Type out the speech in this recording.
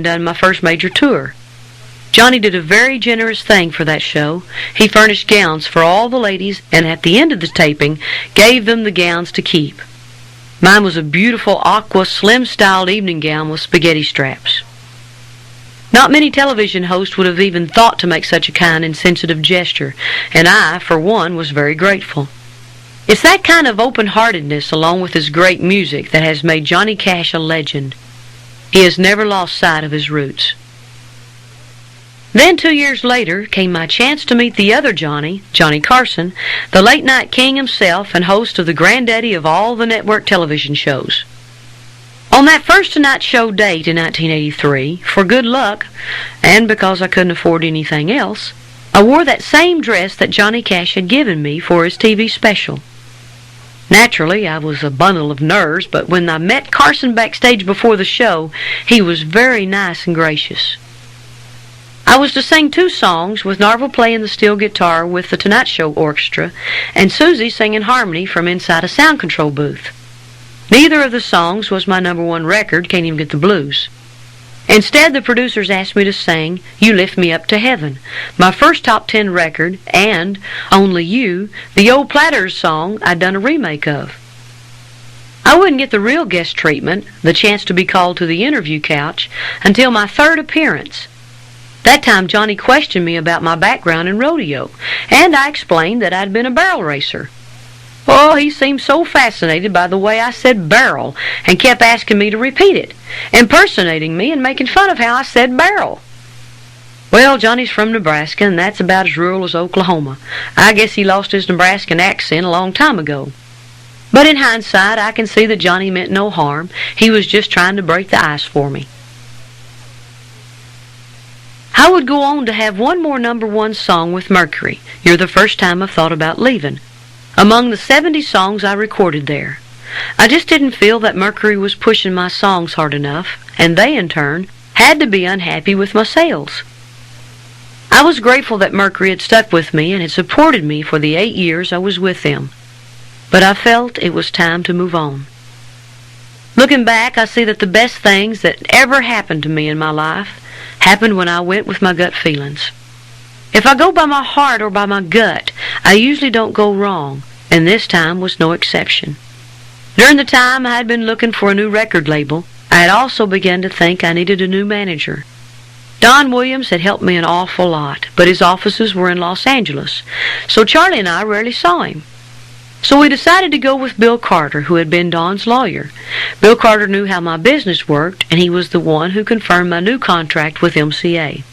done my first major tour. Johnny did a very generous thing for that show. He furnished gowns for all the ladies, and at the end of the taping, gave them the gowns to keep. Mine was a beautiful aqua slim-styled evening gown with spaghetti straps. Not many television hosts would have even thought to make such a kind and sensitive gesture, and I, for one, was very grateful. It's that kind of open-heartedness, along with his great music, that has made Johnny Cash a legend. He has never lost sight of his roots. Then 2 years later came my chance to meet the other Johnny, Johnny Carson, the late-night king himself and host of the granddaddy of all the network television shows. On that first Tonight Show date in 1983, for good luck, and because I couldn't afford anything else, I wore that same dress that Johnny Cash had given me for his TV special. Naturally, I was a bundle of nerves, but when I met Carson backstage before the show, he was very nice and gracious. I was to sing 2 songs, with Narvel playing the steel guitar with the Tonight Show orchestra, and Susie singing harmony from inside a sound control booth. Neither of the songs was my #1 record, Can't Even Get the Blues. Instead, the producers asked me to sing You Lift Me Up to Heaven, my first top 10 record, and Only You, the old Platters song I'd done a remake of. I wouldn't get the real guest treatment, the chance to be called to the interview couch, until my 3rd appearance. That time Johnny questioned me about my background in rodeo, and I explained that I'd been a barrel racer. Oh, he seemed so fascinated by the way I said barrel, and kept asking me to repeat it, impersonating me and making fun of how I said barrel. Well, Johnny's from Nebraska, and that's about as rural as Oklahoma. I guess he lost his Nebraskan accent a long time ago. But in hindsight, I can see that Johnny meant no harm. He was just trying to break the ice for me. I would go on to have one more #1 song with Mercury, You're the First Time I've Thought About Leaving, among the 70 songs I recorded there. I just didn't feel that Mercury was pushing my songs hard enough, and they, in turn, had to be unhappy with my sales. I was grateful that Mercury had stuck with me and had supported me for the 8 years I was with them, but I felt it was time to move on. Looking back, I see that the best things that ever happened to me in my life happened when I went with my gut feelings. If I go by my heart or by my gut, I usually don't go wrong, and this time was no exception. During the time I had been looking for a new record label, I had also begun to think I needed a new manager. Don Williams had helped me an awful lot, but his offices were in Los Angeles, so Charlie and I rarely saw him. So we decided to go with Bill Carter, who had been Don's lawyer. Bill Carter knew how my business worked, and he was the one who confirmed my new contract with MCA.